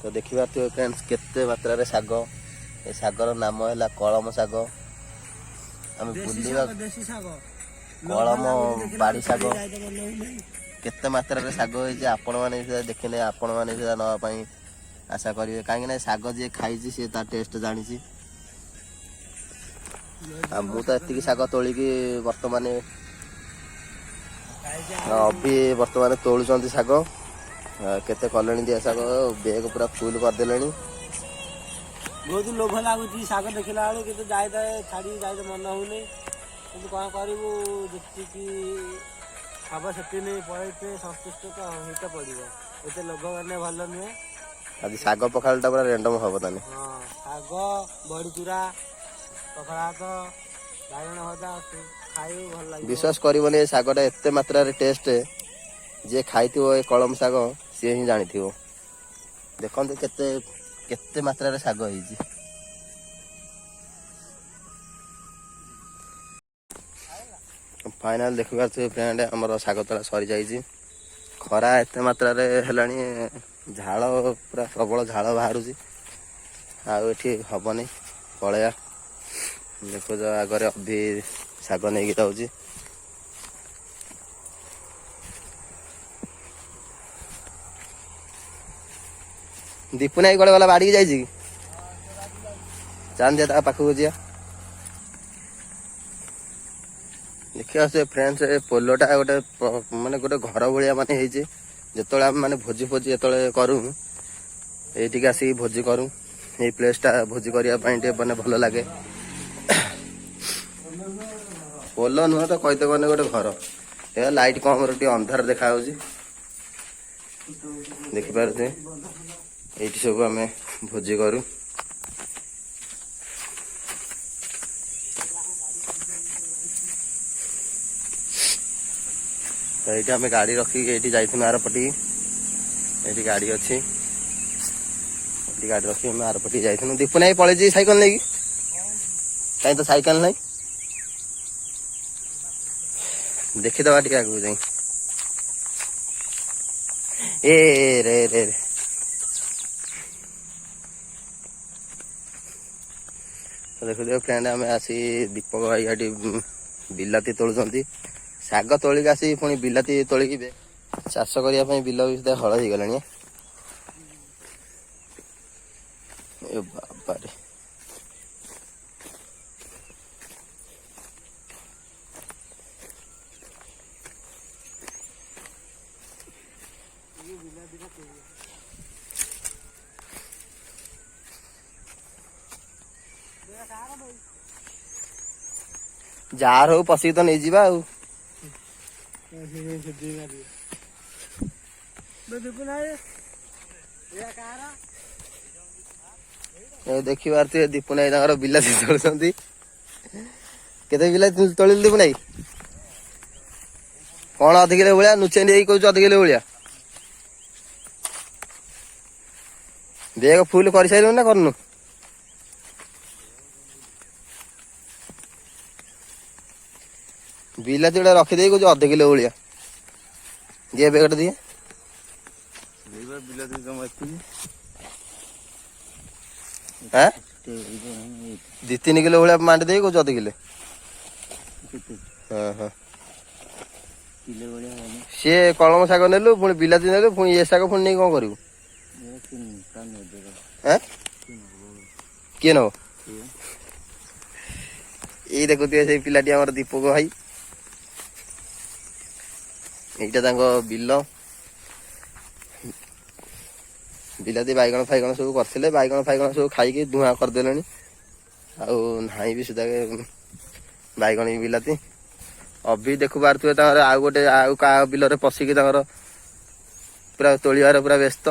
तो देखिए फ्रेंड्स केते मात्रा रे साग ए सागर नाम है कलम साग आम बुलवा कलम बाड़ी साग केते मात्रा रे साग होइजे आपण माने देखिले आपण माने नापी आशा करेंगे कहीं साग जी खाई सी ता टेस्ट जानी मु तो एति साग तोलिकी बर्तमान अभी बर्तमान तोलुंट साग केते कले दिया साग बेग पूरा फुल करदे बहुत लोभ लगुच साग देखला बेलू जाए छाड़ी जाए मन होनी कौन करूँ जी हम से पड़े सन्तुष्ट तो होता पड़ो ये लोभ करने भल नुहे आज साग पखाड़ा पूरा रेंडम हम ताने हाँ साग बड़ी चूरा पखाड़ा तो बाइगण भजा खाई भल लगे विश्वास करबनी सागटा एते मात्रा रे टेस्ट जे खाई कलम साग सी ही जानी देखते केते केते मात्रा रे साग होइजी फाइनल देखिबार फ्रेंड हमर साग तला सरी जाइजी खरा एते मात्रा रे हेलानी झाड़ पूरा प्रबल झाड़ बाहर आठी हेनी पलैया देखो आगे अभी साग नहीं जाऊँगी दीपू नाई कड़े गला बाड़ी जाइए चांद दिया पाखक जा देखिए से फ्रेंड्स पोलोटा गोटे माने गोटे घर भाया माने जो आम मैंने भोजी फोजी जो करूँ ये आसिक भोजी करूँ ये प्लेसटा भोजी करने मैंने भल लगे पोल नुह तो कहते गने गोटे घर ये लाइट कम अंधार देखा देखिपे ये सब आम भोजी करूँ तो ये आम गाड़ी रखिक ये जाइए आरपटी ये गाड़ी अच्छी गाड़ी रखी आरपटी जाइए दीपू नाई पलैजी साइकेल नहीं कहीं तो साइकेल नहीं देखीदबा टे आगे जाए ए रे रे रे तो देखो फ्रेंड आम आसी दीपक भाई ये बिलाती तोलुंट साग तोलिक आसी पुणी बिलाती तोलिकी चाष करने बिल भी सुधा हल हो गला बाबा रे जार हो पशिक तो नहीं जावा देखी पारे दीपू नाई बिलाती तोलुंट केते बिलाती तोलिल दीपू नाई कौन अध किलो भाया नुचे कह अध किलो भाया बेग फुल कर सारू ना करनु बिलाती गोटे रखीदे कह अध किलो भाया दिए बेगटा दिए दी तीन किलो भाया मांडी दे कह अध किलो हाँ हाँ सी कलम शाग नेलु पुणी बिलाती नेलु पुणी ये शाग पुणी नहीं कौन करू किए नब ये देखुए से पिलाटी आम दीपक भाई यहीटा बिल बिलाती बैगण फाइगण सब करते बैगण फाइगण सब खाई धूआ करदे नाई भी सुधा बैगण भी बिलाती अभी देखु पारे आउ गोटे आउ का बिल पशिकी पूरा तोलिबार पूरा व्यस्त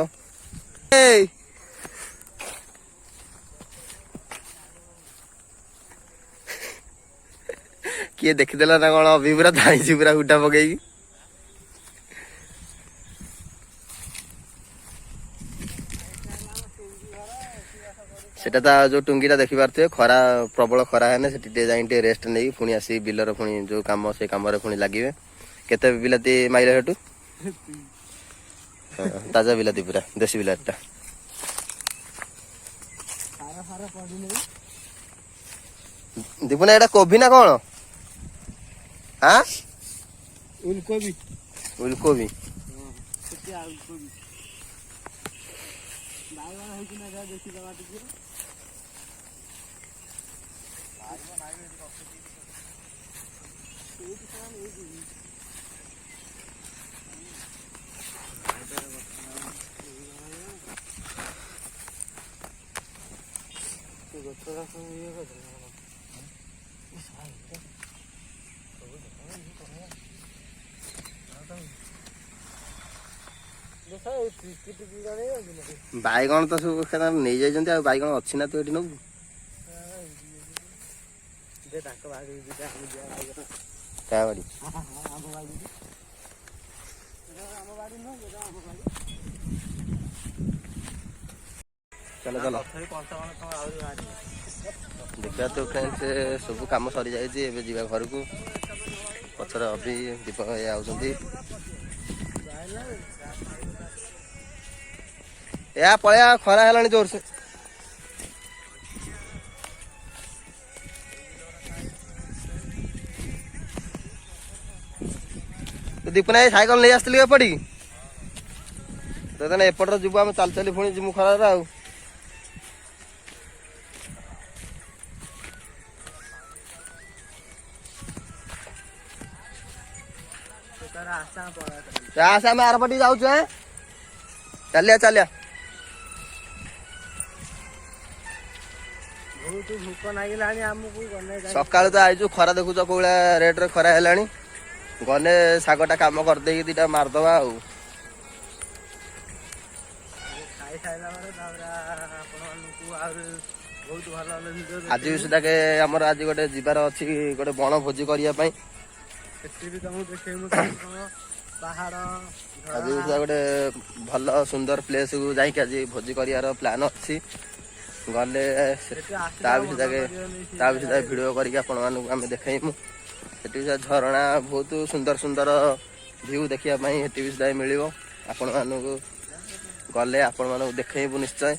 किए देखीदेला ना कौन अभी पूरा धाई पूरा उठा पकईकी सेटा जो टुंगीटा देखी पारे खरा प्रबल खरा है जाए रेस्ट नहीं पुणी आसी बिलर पुणी जो कम से कम पुणी लगे केते बिलाती माइल हेटू ताजा बिलाती पूरा देसी बिलातीटा ଦୀପୁନା ଏଇଟା କୋବି ନା କଣ? ଆଁ ଉଲକୋବି ଉଲକୋବି। ବାଇଗଣ ହେଇଛି ନା ଯାହା ଦେଖିଦବା ଟିକେ। ବାଇଗଣ ତ ସବୁ ନେଇଯାଇଛନ୍ତି, ଆଉ ବାଇଗଣ ଅଛି ନା ତୁ ଏଠି ନବୁ? କାହା ବାଡି? ଚାଲ ଚାଲ ଦେଖିବା ତ ଫ୍ରେଣ୍ଡ, ସବୁ କାମ ସରିଯାଇଛି, ଏବେ ଯିବା ଘରକୁ। ପଛରେ ଅଭି ଦୀପକ ଭାଇ ଆଉଛନ୍ତି। ଏହା ପଳେଇବା, ଖରା ହେଲାଣି ଜୋରସେ। ଦୀପୁନା ଭାଇ ସାଇକେଲ ନେଇ ଆସିଥିଲି ଏପଟିକି, ତ ତାହେଲେ ଏପଟରେ ଯିବୁ, ଆମେ ଚାଲି ଚାଲି ପୁଣି ଯିବୁ ଖରାରେ ଆଉ। ଆସ ଆମେ ଆରପଟିକି ଯାଉଛୁ। ଚାଲିଆ ଚାଲିଆ। ବହୁତ ଭୋକ ଲାଗିଲାଣି ଆମକୁ। ସକାଳୁ ତ ଆଇଛୁ, ଖରା ଦେଖୁଛ କୋଉ ଭଳିଆ ରେଟରେ ଖରା ହେଲାଣି। ଗନେ ଶାଗଟା କାମ କରିଦେଇକି ଦିଟା ମାରିଦବା ଆଉ। ଖାଇସାରିଲା ପରେ ତାପରେ ଆପଣମାନଙ୍କୁ ଆହୁରି ବହୁତ ଭଲ ଭଲ ଭିଡ଼ିଓ ଆଜି ବି ସୁଦ୍ଧା ଆମର ଆଜି ଗୋଟେ ଯିବାର ଅଛି, ଗୋଟେ ବଣ ଭୋଜି କରିବା ପାଇଁ। ସେଠି ବି ତମକୁ ଦେଖେଇବୁ ପାହାଡ଼। ଆଜି ବି ସୁଦ୍ଧା ଗୋଟେ ଭଲ ସୁନ୍ଦର ପ୍ଲେସକୁ ଯାଇକି ଆଜି ଭୋଜି କରିବାର ପ୍ଲାନ୍ ଅଛି। ଗଲେ ତା ବିଷୟରେ ଭିଡ଼ିଓ କରିକି ଆପଣମାନଙ୍କୁ ଆମେ ଦେଖେଇମୁ। ସେଠି ବି ଝରଣା, ବହୁତ ସୁନ୍ଦର ସୁନ୍ଦର ଭିଉ ଦେଖିବା ପାଇଁ ସେଠି ବି ସୁଦ୍ଧା ମିଳିବ ଆପଣମାନଙ୍କୁ। ଗଲେ ଆପଣମାନଙ୍କୁ ଦେଖେଇବୁ ନିଶ୍ଚୟ।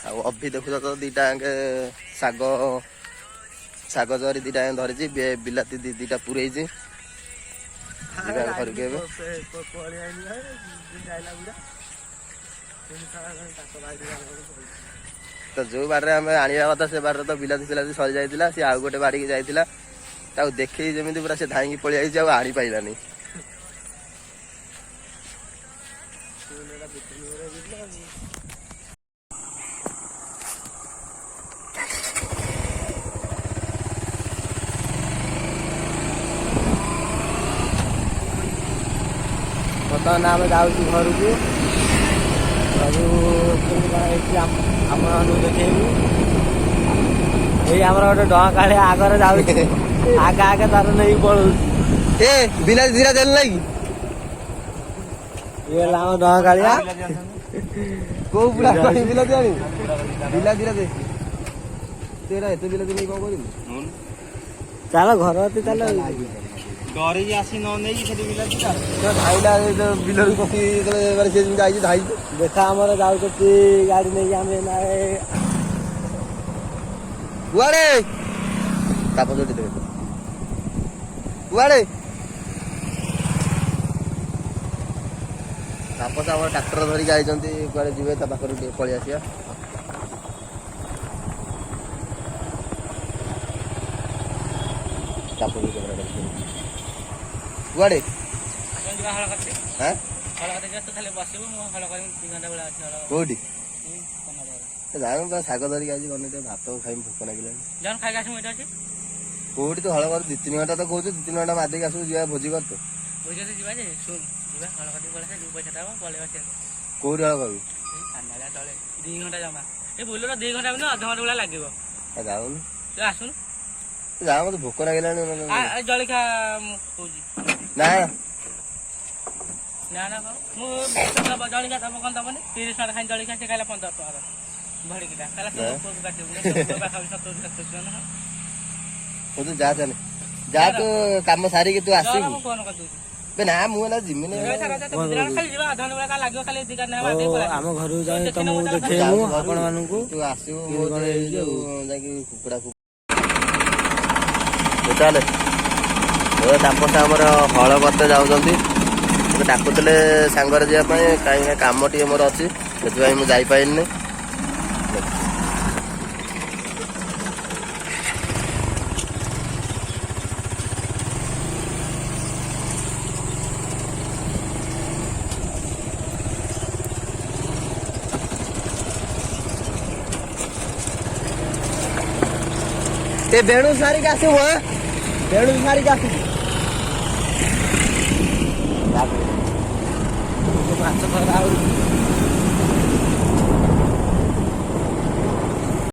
ଆଉ ଅଭି ଦେଖୁଛ ତ ଦିଟା ଶାଗ ଜରି ଦିଟା ଧରିଛି, ବିଲାତି ଦିଟା ପୁରେଇଛି। ଯିବା ଘରକୁ ଏବେ। ତ ଯୋଉ ବାଡ଼ିରେ ଆମେ ଆଣିବା କଥା ସେ ବାଡ଼ିରେ ତ ବିଲାତି ସରି ଯାଇଥିଲା। ସେ ଆଉ ଗୋଟେ ବାଡ଼ିକି ଯାଇଥିଲା, ତାକୁ ଦେଖେଇ ଯେମିତି ପୁରା ସେ ଧାଇଁକି ପଳେଇ ଆସିଛି, ଆଉ ଆଣି ପାଇଲାନି। ବର୍ତ୍ତମାନ ଆମେ ଯାଉଛୁ ଘରକୁ। ଆପଣମାନଙ୍କୁ ଦେଖେଇବୁ। ଏଇ ଆମର ଗୋଟେ ଡଙ୍କାଳିଆ ଆଗରେ ଯାଉଛି, ଆଗେ ଆଗେ ତାର ନେଇକି ପଳଉଛି। ଏ ବିଲାତି ଧୀରା ଦେଲେ ନାଇଁ କି? ଇଏ ହେଲା ଆମ ଡଙ୍କାଳିଆ। କୋଉ ବୁଢା ବିଲାତି ଆଣି ବିଲାତି ଦେ। ଏତେ ବିଲାତି ନେଇ କଣ କରିବୁ? ଚାଲ ଘର ଅଛି, ଚାଲ। ଡରିକି ଆସି ନ ନେଇକି ସେଠି ବିଲାତିଟା ଧାଇଲା ବିଲରୁ ପଶି ଯେତେବେଳେ ସେ ଯେମିତି ଆଇଛି ଧାଇଛି। ଦେଖା ଆମର ଯାଉଛନ୍ତି ଗାଡି ନେଇକି, ଆମେ କୁଆଡେ ତାପ ଯୋଟି ଦେବେ କୁଆଡେ ତାପସ ଆମର ଟ୍ରାକ୍ଟର ଧରିକି ଆଇଛନ୍ତି, କୁଆଡେ ଯିବେ ତା ପାଖରୁ ଟିକେ ପଳେଇ ଆସିବା। କୁଆଡେ କୋଉଠି ଶାଗ ଧରିକି ଆଜି ଗଲେ ଟିକେ ଭାତ ଖାଇବି, ଭୋକ ଲାଗିଲାଣି। କୋଉଠି ତୁ ହଳ କର 2-3 ଘଣ୍ଟା ତ କହୁଛୁ, 2-3 ଘଣ୍ଟା ମାରିକି ଆସିବୁ, ଯିବା ଭୋଜି କରତେ। କୋଉଠି ହଳ କରିବୁ? 2 ଘଣ୍ଟା ଜମା। ଏ ବୁଲର 2 ଘଣ୍ଟା ଅଧଘଣ୍ଟା ଭଳିଆ ଲାଗିବ। ଯାଉନୁ ଆସୁନୁ, ଯା, ମତେ ଭୋକ ଲାଗିଲାଣି। ଜଳିଖିଆ କହୁଛି ନା ନା ନା ମୁଁ ଜଳିଖିଆ ଦବ କଣ ଦବନି? 30 ଟଙ୍କା ଖାଇ ଜଳିଖିଆ, ସେ ଖାଇଲା 15 ଟଙ୍କାର ଭଡିକିଟା ଖାଇଲା। ତୁ ଯା, ତାହେଲେ ଯା, ତୁ କାମ ସାରିକି ତୁ ଆସିବୁ। ଫୋନ କରିଦଉଛି। ବେ ନା ମୁଁ ଏନା ଯିମିନି। ଖାଲି ଯିବା ଅଧଘଣ୍ଟା ବେଳେ କାଲି ଲାଗିବ ଖାଲି ଦିକା ନା ହଉ ଆମ ଘରକୁ ଯାଇ ତମକୁ ଦେଖେଇବୁ ଆପଣ ମାନଙ୍କୁ। ତୁ ଆସିବୁ ମୁଁ ଯାଇକି କୁକୁଡ଼ା ଚାଲେ ତାପସ ଆମର ହଳ କରତେ ଯାଉଛନ୍ତି। ମୋତେ ଡାକୁଥିଲେ ସାଙ୍ଗରେ ଯିବା ପାଇଁ, କାହିଁକି କାମ ଟିକେ ମୋର ଅଛି ସେଥିପାଇଁ ମୁଁ ଯାଇପାରିନି। ते बेणु सारी का आसू बेणु सारी का ମାଛ ଧରା ହଉଛି।